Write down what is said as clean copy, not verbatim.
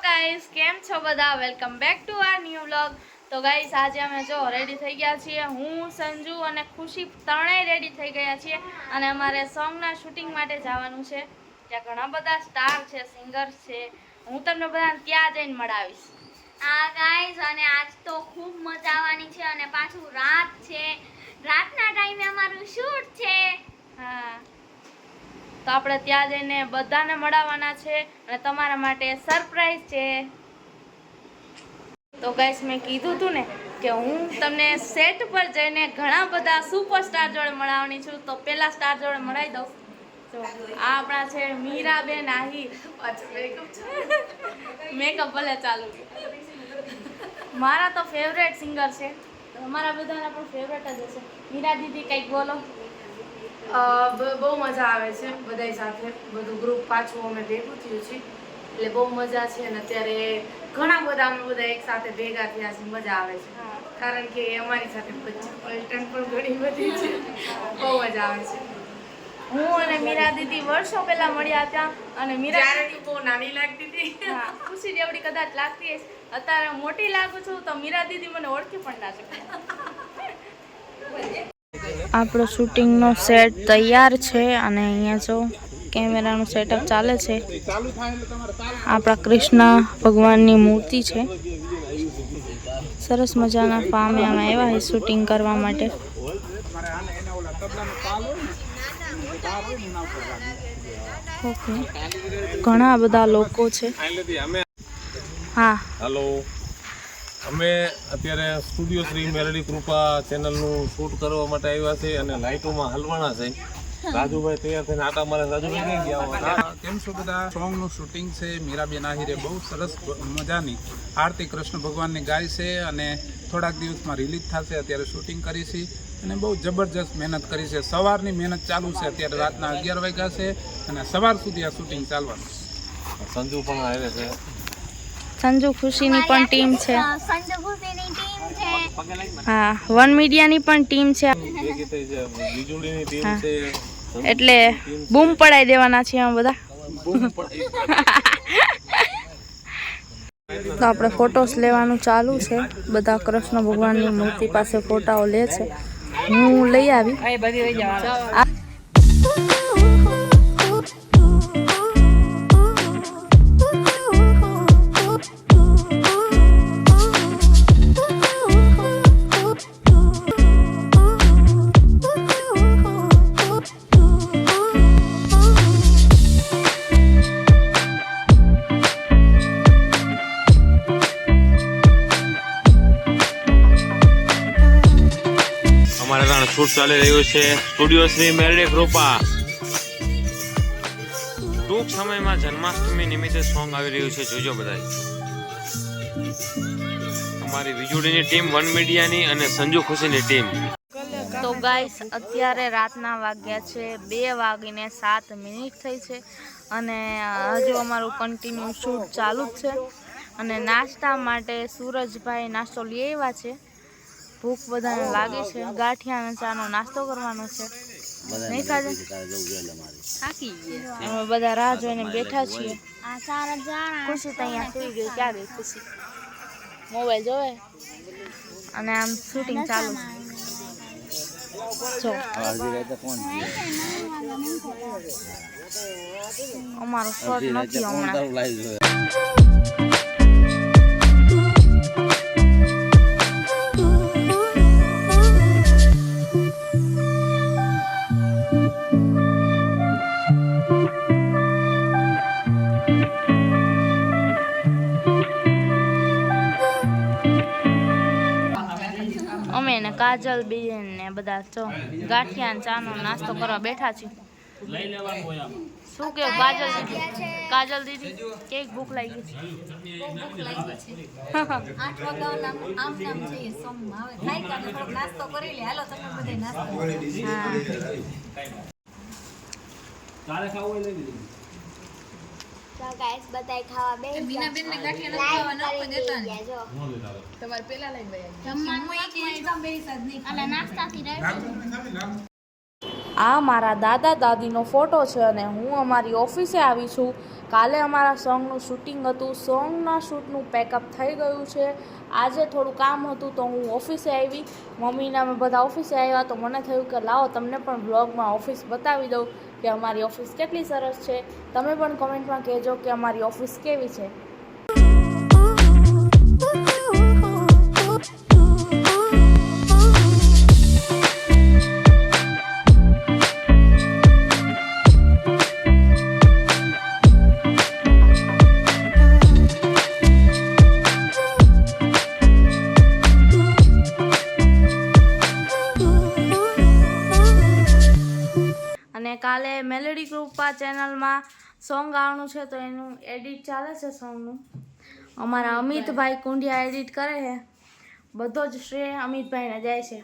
Guys કેમ છો બધા welcome back to our new vlog. તો ગાઈસ આજે અમે જો રેડી થઈ ગયા છીએ, હું સંજુ અને ખુશી ત્રણેય રેડી થઈ ગયા છીએ અને અમારે સોંગના શૂટિંગ માટે જવાનું છે। ત્યાં ઘણા બધા સ્ટાર છે, સિંગર્સ છે, હું તમને બધાને ત્યાં જઈને મળાવીશ। હા ગાઈસ, અને આજ તો ખૂબ મજા આવવાની છે અને પાછું રાત છે, રાતના ટાઈમે અમારું શૂટ છે। હા, તો આપણે ત્યાં જઈને બધાને મળાવવાના છે અને તમારા માટે સરપ્રાઈઝ છે। તો ગાઈસ મેં કીધું હતું ને કે હું તમને સેટ પર જઈને ઘણા બધા સુપરસ્ટાર જોડે મળવાની છું। તો પહેલા સ્ટાર જોડે મળાવી દઉં। તો આ આપણા છે મીરાબેન આહિર। મેકઅપ ભલે ચાલુ છે, મારા તો ફેવરેટ સિંગર છે, તમારા બધાના પણ ફેવરેટ જ હશે। મીરા દીદી કંઈક બોલો। બહુ મજા આવે છે બધાય સાથે, બધું ગ્રુપ પાછું અમે ભેગું થયું છે એટલે બહુ મજા છે। અને અત્યારે ઘણા બધા અમે બધા એક સાથે ભેગા થયા છે, મજા આવે છે કારણ કે અમારી સાથે પલટણ પણ ઘણી બધી છે, બહુ મજા આવે છે। હું અને મીરા દીદી વર્ષો પહેલા મળ્યા હતા અને મીરા ત્યારે બહુ નાની લાગતી હતી। હા, ખુશી જેવડી કદાચ લાગતી હશે, અત્યારે મોટી લાગુ છું તો મીરા દીદી મને ઓળખી પણ ના શકે। આપણો શૂટિંગનો સેટ તૈયાર છે અને અહીંયા જો કેમેરાનું સેટઅપ ચાલે છે। આપણા કૃષ્ણ ભગવાનની મૂર્તિ છે, સરસ મજાના ફાર્મે અમે આવ્યા છે શૂટિંગ કરવા માટે। ઓકે, ઘણા બધા લોકો છે। હા હેલો, અમે અત્યારે સ્ટુડિયો શ્રી મેલડી કૃપા ચેનલનું શૂટ કરવા માટે આવ્યા છે અને લાઇટોમાં હલવાના છે। રાજુભાઈ તૈયાર થઈને આટા મારે। રાજુભાઈ કઈ ગયા? કેમ છો બધા? સોંગનું શૂટિંગ છે, મીરાબેન આહિરે બહુ સરસ મજાની આરતી કૃષ્ણ ભગવાનની ગાય છે અને થોડાક દિવસમાં રિલીઝ થશે। અત્યારે શૂટિંગ કરી છે અને બહુ જબરજસ્ત મહેનત કરી છે, સવારની મહેનત ચાલુ છે, અત્યારે રાતના 11 વાગ્યા છે અને સવાર સુધી આ શૂટિંગ ચાલવાનું છે। સંજુ પણ આવે છે, સંજુ ખુશીની પણ ટીમ છે, સંજુ ખુશીની ટીમ છે। હા, વન મીડિયાની પણ ટીમ છે, ભેગી થઈ છે, વીજળીની ટીમ છે, એટલે બૂમ પડાઈ દેવાના છીએ અમે બધા। તો આપણે ફોટોસ લેવાનું ચાલુ છે, બધા કૃષ્ણ ભગવાનની મૂર્તિ પાસે ફોટાઓ લે છે, હું લઈ આવી। અમારે ત્યાં શૂટ ચાલી રહ્યું છે સ્ટુડિયો શ્રી મેલડી કૃપા। ટૂંક સમયમાં જન્માષ્ટમી નિમિત્તે સોંગ આવી રહ્યું છે, જોજો બધા। અમારી વીજળીની ટીમ, વન મીડિયાની અને સંજુ ખુશીની ટીમ। તો ગાઈસ અત્યારે રાતના વાગ્યા છે 2:07 થઈ છે અને હજુ અમારું કન્ટિન્યુ શૂટ ચાલુ જ છે અને નાસ્તા માટે સૂરજભાઈ નાસ્તો લઈ આવ્યા છે। ભૂખ બધાને લાગી છે, ગાંઠિયા અને ચાનો નાસ્તો કરવાનો છે, નહીં ખાજે? અમે બધા રાહ જોઈને બેઠા છીએ। ખુશી તો અહીંયા સુઈ ગઈ, ક્યાં ગઈ ખુશી? મોબાઈલ જોવે અને આમ શૂટિંગ ચાલુ છે। જો અમારો શોટ નથી હમણાં। અમે ને કાજલ બેન ને બધા જો ગાંઠિયા ને ચાનો નાસ્તો કરવા બેઠા છીએ। શું કેવું કાજલ દીદી? કાજલ દીદી કેક ભૂખ લાગી છે? નાસ્તો કરી લે, હાલો તમે બધે નાસ્તો કરો। તો ગાઈસ બધાય ખાવા બે બીનાબેન ને ગાંઠિયા ખાવા ન દેતા ને તમારે પેલા લઈ ગયા જમવાનું એકદમ બેસ જ નહીં અલા નાસ્તાથી રહે। આ મારા દાદા દાદીનો ફોટો છે અને હું અમારી ઓફિસે આવી છું કાલે અમારા સોંગનું શૂટિંગ હતું. સોંગના શૂટનું પેકઅપ થઈ ગયું છે. આજે થોડું કામ હતું તો હું ઓફિસે આવી. મમ્મીના અમે બધા ઓફિસે આવ્યા તો મને થયું કે લાવો તમને પણ વ્લોગમાં ઓફિસ બતાવી દઉં કે અમારી ઓફિસ કેટલી સરસ છે. તમે પણ કોમેન્ટમાં કહેજો કે અમારી ઓફિસ કેવી છે. અને કાલે મેલેડી કૃપા ચેનલમાં સોંગ આવવાનું છે તો એનું એડિટ ચાલે છે સોંગનું. અમારા અમિતભાઈ કુંડિયા એડિટ કરે છે. બધો જ શ્રેય અમિતભાઈને જાય છે.